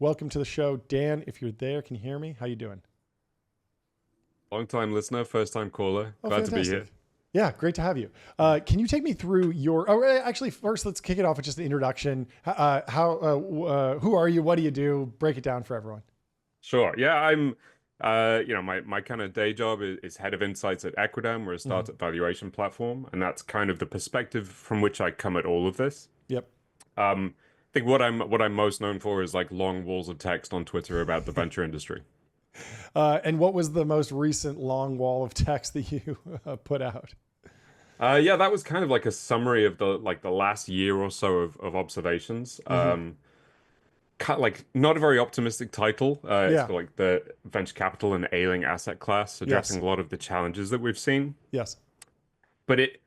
Welcome to the show. Dan, if you're there, can you hear me? How you doing? Long time listener, first time caller. Oh, Glad to be fantastic. here. Yeah, great to have you. Can you take me through your? Oh, actually, first let's kick it off with just an introduction. Who are you? What do you do? Break it down for everyone. Sure. Yeah, I'm my kind of day job is head of insights at Equidam. We're a Hmm. startup valuation platform, and that's kind of the perspective from which I come at all of this. Yep. I think what I'm most known for is like long walls of text on Twitter about the venture industry. And what was the most recent long wall of text that you put out? Yeah, that was kind of like a summary of the last year or so of observations. Hmm. Like not a very optimistic title. It's Yeah. called like the venture capital and ailing asset class, Yes. addressing a lot of the challenges that we've seen. Yes. But it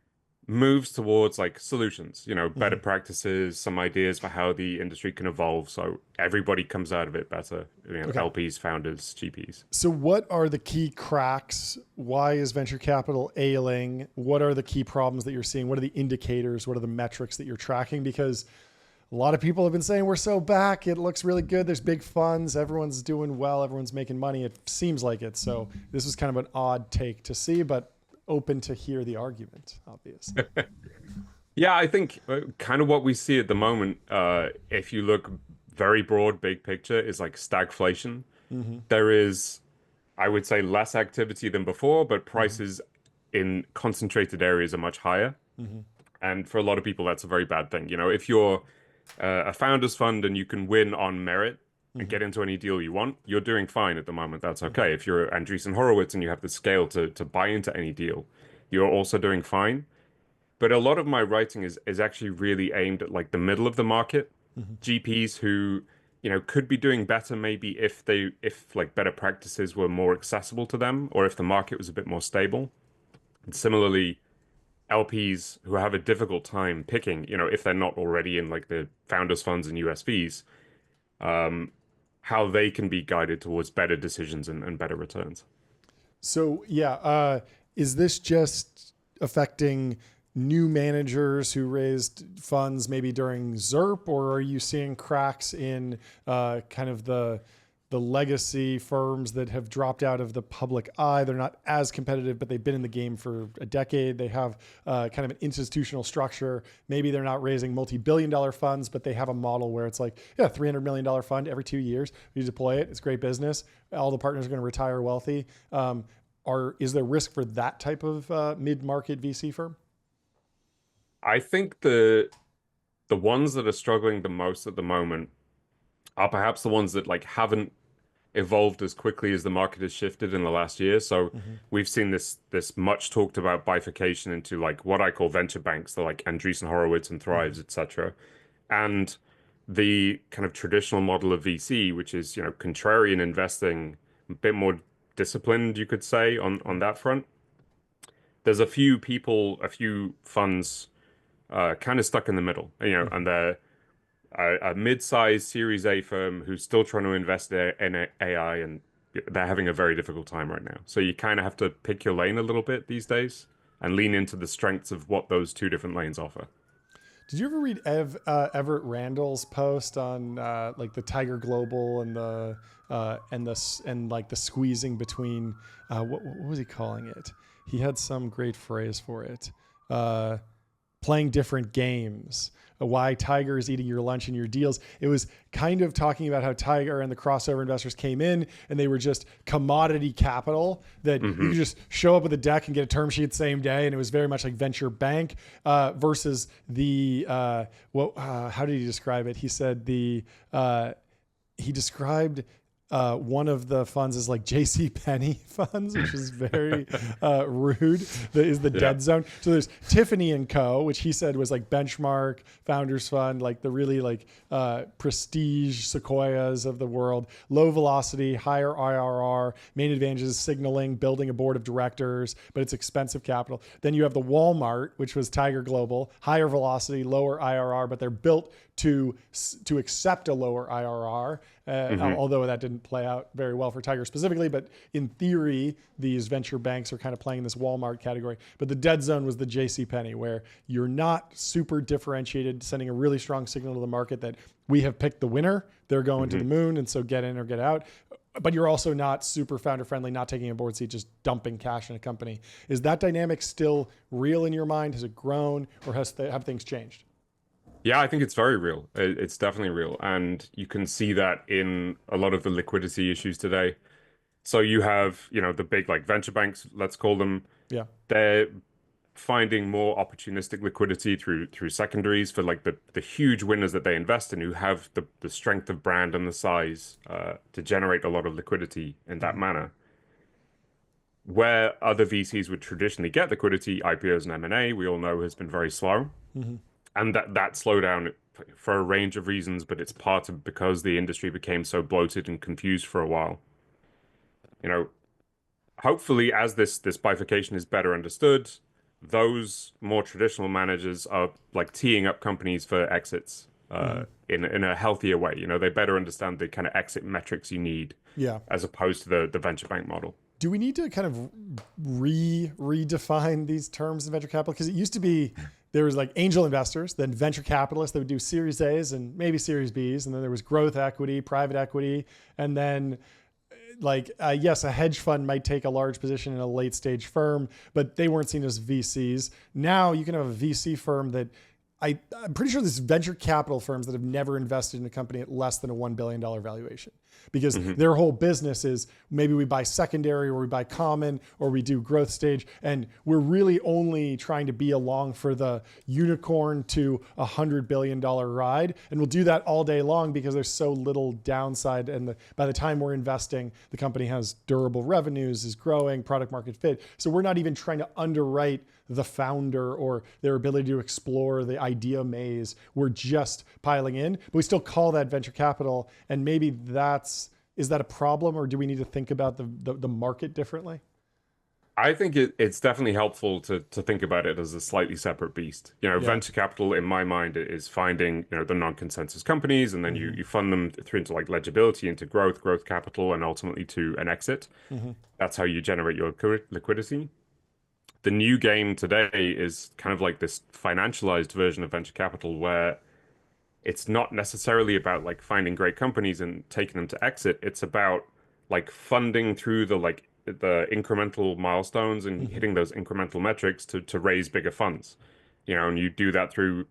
moves towards like solutions, better Hmm. practices, some ideas for how the industry can evolve, so everybody comes out of it better. Okay. LPs, founders, GPs. So, what are the key cracks? Why is venture capital ailing? What are the key problems that you're seeing? What are the indicators? What are the metrics that you're tracking? Because a lot of people have been saying we're so back. It looks really good. There's big funds. Everyone's doing well. Everyone's making money. It seems like it. So, this was kind of an odd take to see, but open to hear the argument, obviously. Yeah, I think kind of what we see at the moment, if you look very broad, big picture, is like stagflation. Hmm. There is, I would say, less activity than before, but Hmm. prices in concentrated areas are much higher. Hmm. And for a lot of people, that's a very bad thing. If you're a founders fund and you can win on merit and Hmm. get into any deal you want, you're doing fine at the moment. That's Hmm. okay. If you're Andreessen Horowitz and you have the scale to buy into any deal, you're also doing fine. But a lot of my writing is actually really aimed at like the middle of the market, Hmm. GPs who, could be doing better maybe if like better practices were more accessible to them or if the market was a bit more stable. And similarly, LPs who have a difficult time picking, if they're not already in like the founders funds and USVs, how they can be guided towards better decisions and better returns. So, yeah, is this just affecting new managers who raised funds maybe during ZERP, or are you seeing cracks in kind of the legacy firms that have dropped out of the public eye? They're not as competitive, but they've been in the game for a decade. They have kind of an institutional structure. Maybe they're not raising multi-billion-dollar funds, but they have a model where it's like, yeah, $300 million fund every 2 years. You deploy it. It's great business. All the partners are going to retire wealthy. Is there risk for that type of mid-market VC firm? I think the ones that are struggling the most at the moment are perhaps the ones that like haven't evolved as quickly as the market has shifted in the last year. So Hmm. we've seen this much talked about bifurcation into like what I call venture banks, the like Andreessen Horowitz and Hmm. Thrives, etc. And the kind of traditional model of VC, which is, contrarian investing, a bit more disciplined, you could say, on that front. There's a few people, a few funds kind of stuck in the middle, Hmm. and they're a mid-sized Series A firm who's still trying to invest in AI, and they're having a very difficult time right now. So you kind of have to pick your lane a little bit these days and lean into the strengths of what those two different lanes offer. Did you ever read Everett Randall's post on like the Tiger Global and and like the squeezing between what was he calling it? He had some great phrase for it. Uh, Playing different games, why Tiger is eating your lunch and your deals. It was kind of talking about how Tiger and the crossover investors came in and they were just commodity capital that you Hmm. could just show up with a deck and get a term sheet the same day. And it was very much like venture bank versus how did he describe it? He said he described one of the funds is like JC Penney funds, which is very rude. That is the Yeah. dead zone. So there's Tiffany and Co., which he said was like benchmark founders fund, like the really like prestige Sequoias of the world, low velocity, higher IRR, main advantages, signaling, building a board of directors, but it's expensive capital. Then you have the Walmart, which was Tiger Global, higher velocity, lower IRR, but they're built to accept a lower IRR, Hmm. although that didn't didn't play out very well for Tiger specifically, but in theory, these venture banks are kind of playing in this Walmart category. But the dead zone was the JCPenney, where you're not super differentiated, sending a really strong signal to the market that we have picked the winner. They're going to the moon, and so get in or get out. But you're also not super founder friendly, not taking a board seat, just dumping cash in a company. Is that dynamic still real in your mind? Has it grown, or have things changed? Yeah, I think it's very real. It's definitely real. And you can see that in a lot of the liquidity issues today. So you have, the big like venture banks, let's call them. Yeah. They're finding more opportunistic liquidity through secondaries for like the huge winners that they invest in, who have the strength of brand and the size to generate a lot of liquidity in that manner. Where other VCs would traditionally get liquidity, IPOs and M&A, we all know has been very slow. And that slowdown for a range of reasons, but it's part of because the industry became so bloated and confused for a while. Hopefully as this bifurcation is better understood, those more traditional managers are like teeing up companies for exits in a healthier way. They better understand the kind of exit metrics you need, as opposed to the venture bank model. Do we need to kind of redefine these terms in venture capital? Because it used to be there was like angel investors, then venture capitalists that would do Series A's and maybe Series B's, and then there was growth equity, private equity, and then yes, a hedge fund might take a large position in a late stage firm, but they weren't seen as VCs. Now you can have a VC firm that I'm pretty sure there's venture capital firms that have never invested in a company at less than a $1 billion valuation, because their whole business is maybe we buy secondary or we buy common or we do growth stage. And we're really only trying to be along for the unicorn to $100 billion ride. And we'll do that all day long because there's so little downside. And by the time we're investing, the company has durable revenues, is growing, product market fit. So we're not even trying to underwrite the founder or their ability to explore the idea maze. We're just piling in, but we still call that venture capital. And maybe is that a problem, or do we need to think about the market differently? I think it's definitely helpful to think about it as a slightly separate beast. Venture capital in my mind is finding, the non-consensus companies, and then you fund them through into like legibility, into growth capital, and ultimately to an exit. That's how you generate your liquidity. The new game today is kind of like this financialized version of venture capital, where it's not necessarily about like finding great companies and taking them to exit. It's about like funding through the incremental milestones and hitting those incremental metrics to raise bigger funds. And you do that through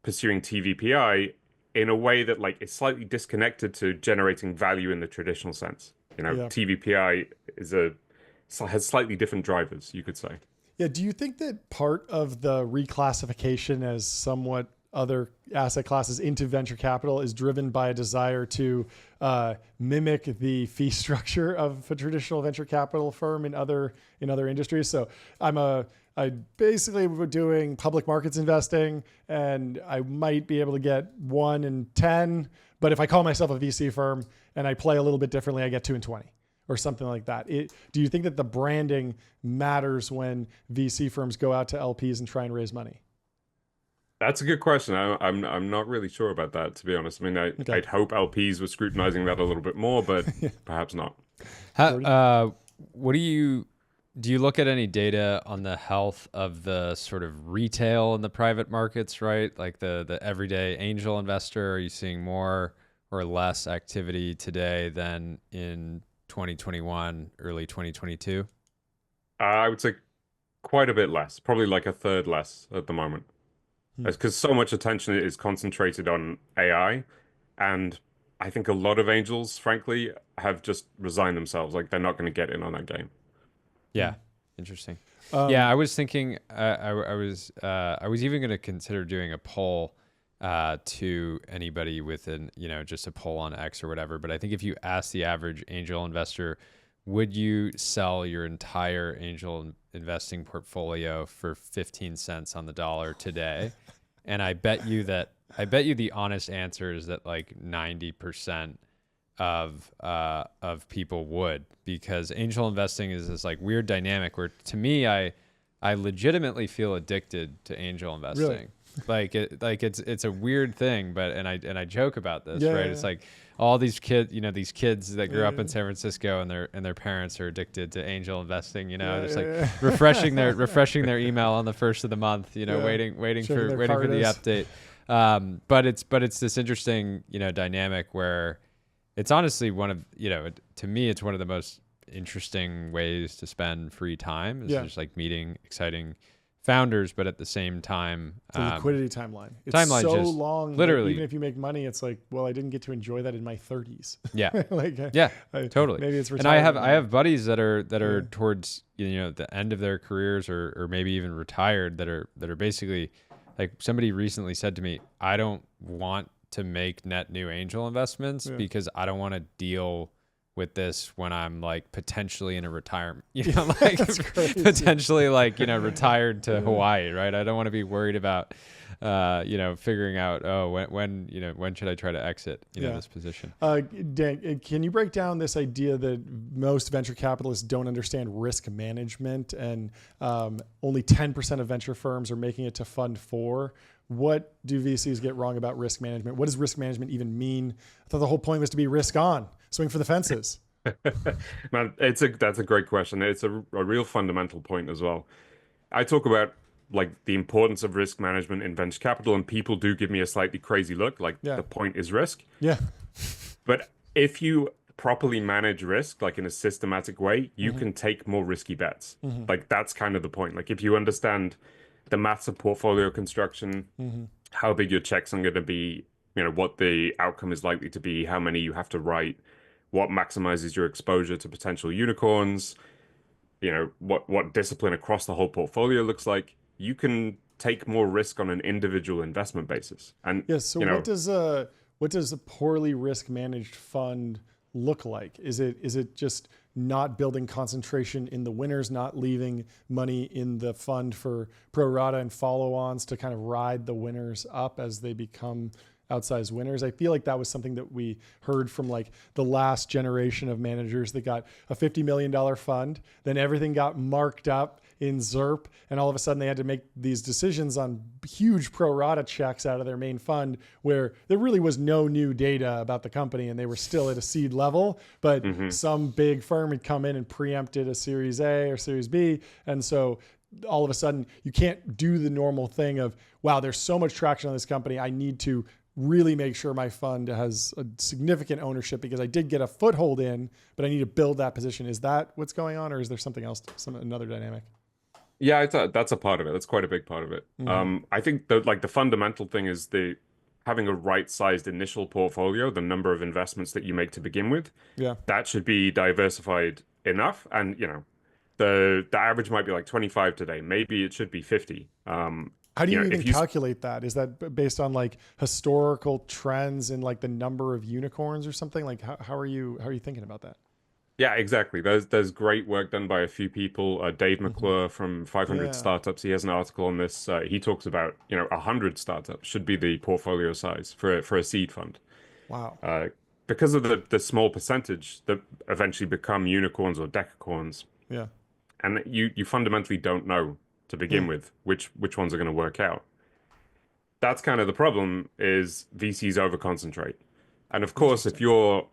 pursuing TVPI in a way that like is slightly disconnected to generating value in the traditional sense. TVPI has slightly different drivers, you could say. Yeah. Do you think that part of the reclassification as somewhat other asset classes into venture capital is driven by a desire to mimic the fee structure of a traditional venture capital firm in other industries? So I basically doing public markets investing, and I might be able to get 1 in 10, but if I call myself a VC firm and I play a little bit differently, I get 2 in 20. Or something like that. Do you think that the branding matters when VC firms go out to LPs and try and raise money? That's a good question. I'm not really sure about that, to be honest. I mean, I'd hope LPs were scrutinizing that a little bit more, but perhaps not. What do you look at any data on the health of the sort of retail in the private markets, right? Like the everyday angel investor. Are you seeing more or less activity today than in 2021, early 2022? I would say quite a bit less, probably like a third less at the moment. Because so much attention is concentrated on AI. And I think a lot of angels, frankly, have just resigned themselves. Like they're not going to get in on that game. Yeah. Interesting. I was thinking, I was even going to consider doing a poll to anybody within, just a poll on X or whatever. But I think if you ask the average angel investor, would you sell your entire angel investing portfolio for 15 cents on the dollar today? And I bet you the honest answer is that like 90% of people would, because angel investing is this like weird dynamic where, to me, I legitimately feel addicted to angel investing. Really? Like it's a weird thing, but and I joke about this, Yeah, right? yeah, It's yeah. like all these these kids that grew up Yeah. in San Francisco and their parents are addicted to angel investing, Yeah, just yeah, like yeah. refreshing their email on the first of the month, Yeah. waiting Checking their for the card is. update. But it's this interesting, dynamic where it's honestly one of, to me, it's one of the most interesting ways to spend free time is Yeah. just like meeting exciting founders, but at the same time, The liquidity timeline. It's timeline so just long. Like, literally- even if you make money, it's like, well, I didn't get to enjoy that in my 30s. yeah, Like, yeah, I- totally. Maybe it's And I retirement. have buddies that are Yeah. towards the end of their careers or maybe even retired that are basically like somebody recently said to me, I don't want to make net new angel investments Yeah. because I don't want to deal with this when I'm like potentially in a retirement, like That's crazy. potentially like, retired to Hawaii, right? I don't want to be worried about, figuring out, when should I try to exit, Yeah. this position? Dan, can you break down this idea that most venture capitalists don't understand risk management and only 10% of venture firms are making it to fund 4? What do VCs get wrong about risk management? What does risk management even mean? I thought the whole point was to be risk on, swing for the fences. Man, that's a great question. It's a real fundamental point as well. I talk about like the importance of risk management in venture capital, and people do give me a slightly crazy look. Like Yeah. the point is risk, Yeah. but if you properly manage risk, like in a systematic way, you can take more risky bets. Like that's kind of the point. Like if you understand the maths of portfolio construction, how big your checks are going to be, what the outcome is likely to be, how many you have to write, what maximizes your exposure to potential unicorns, what discipline across the whole portfolio looks like, you can take more risk on an individual investment basis. And Yeah. So what does a poorly risk managed fund look like? Is it just not building concentration in the winners, not leaving money in the fund for pro rata and follow-ons to kind of ride the winners up as they become outsized winners? I feel like that was something that we heard from like the last generation of managers that got a $50 million fund. Then everything got marked up in ZERP, and all of a sudden they had to make these decisions on huge pro rata checks out of their main fund where there really was no new data about the company and they were still at a seed level, but some big firm had come in and preempted a Series A or Series B. And so all of a sudden you can't do the normal thing of, wow, there's so much traction on this company, I need to really make sure my fund has a significant ownership because I did get a foothold in, but I need to build that position. Is that what's going on, or is there something else, another dynamic? yeah, that's a part of it. That's quite a big part of it. I think the fundamental thing is having a right-sized initial portfolio, the number of investments that you make to begin with. Yeah. That should be diversified enough. And, the average might be like 25 today. Maybe it should be 50. How do you even if you calculate that? Is that based on like historical trends in like the number of unicorns or something? Like how are you thinking about that? Yeah, exactly. There's great work done by a few people. Dave McClure from 500 Yeah. Startups, he has an article on this. He talks about 100 startups should be the portfolio size for a seed fund. Wow. Because of the small percentage that eventually become unicorns or decacorns, Yeah. and you fundamentally don't know to begin with which ones are going to work out. That's kind of the problem, is VCs overconcentrate. And of course, if you're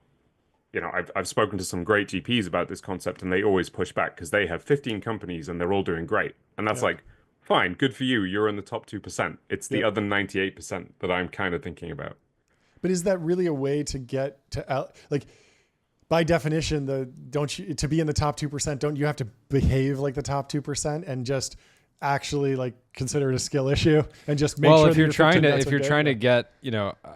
I've spoken to some great GPs about this concept, and they always push back because they have 15 companies and they're all doing great. And that's like, fine, good for you. You're in the top 2%. It's the other 98% that I'm kind of thinking about. But is that really a way to get to like, by definition, to be in the top 2%, don't you have to behave like the top 2% and just actually like consider it a skill issue and just make sure if you're trying to get,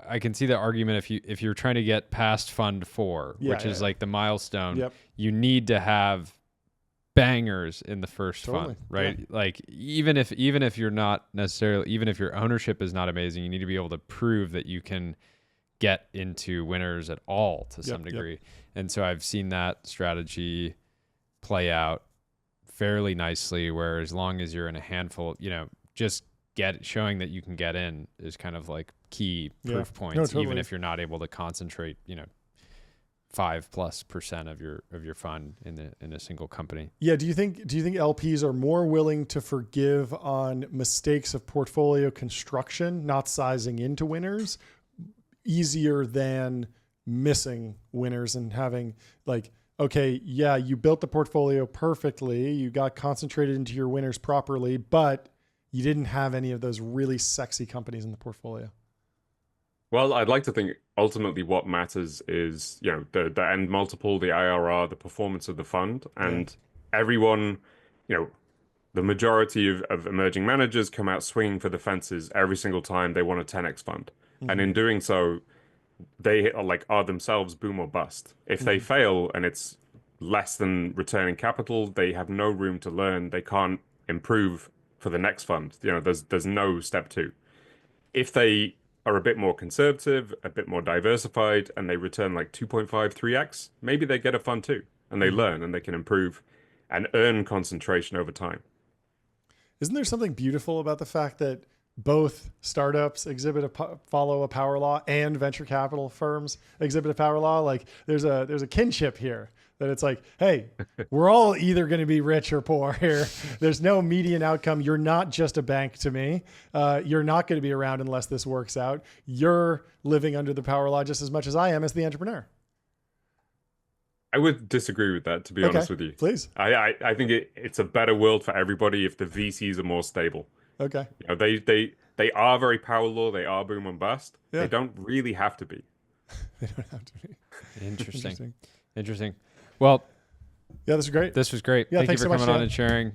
I can see the argument if you're trying to get past fund 4, which is like the milestone, you need to have bangers in the first fund, right? Yeah. Like even if you're not necessarily, even if your ownership is not amazing, you need to be able to prove that you can get into winners at all to some degree. And so I've seen that strategy play out fairly nicely, where as long as you're in a handful, just showing that you can get in is kind of like key proof points, even if you're not able to concentrate, 5+% of your fund in a single company. Yeah. Do you think LPs are more willing to forgive on mistakes of portfolio construction, not sizing into winners, easier than missing winners and having like, okay, yeah, you built the portfolio perfectly, you got concentrated into your winners properly, but you didn't have any of those really sexy companies in the portfolio? Well, I'd like to think ultimately what matters is, the end multiple, the IRR, the performance of the fund, and everyone, the majority of emerging managers come out swinging for the fences every single time they want a 10x fund. And in doing so, they are themselves boom or bust. If they fail and it's less than returning capital, they have no room to learn. They can't improve for the next fund. There's no step two. If they are a bit more conservative, a bit more diversified, and they return like 2.5, 3x, maybe they get a fund too, and they learn and they can improve and earn concentration over time. Isn't there something beautiful about the fact that both startups follow a power law and venture capital firms exhibit a power law? Like there's a kinship here that it's like, hey, we're all either going to be rich or poor here. There's no median outcome. You're not just a bank to me. You're not going to be around unless this works out. You're living under the power law just as much as I am as the entrepreneur. I would disagree with that, to be honest with you. Please. I think it's a better world for everybody if the VCs are more stable. Okay. They are very power law. They are boom and bust. Yeah. They don't really have to be. They don't have to be. Interesting. Well, yeah, this was great. Yeah, Thank you for so much, coming on Dan. and sharing.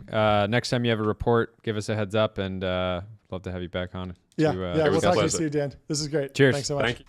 Next time you have a report, give us a heads up, and love to have you back on. We'll talk to you pleasure. soon, Dan. This is great. Cheers. Thanks so much. Thank you.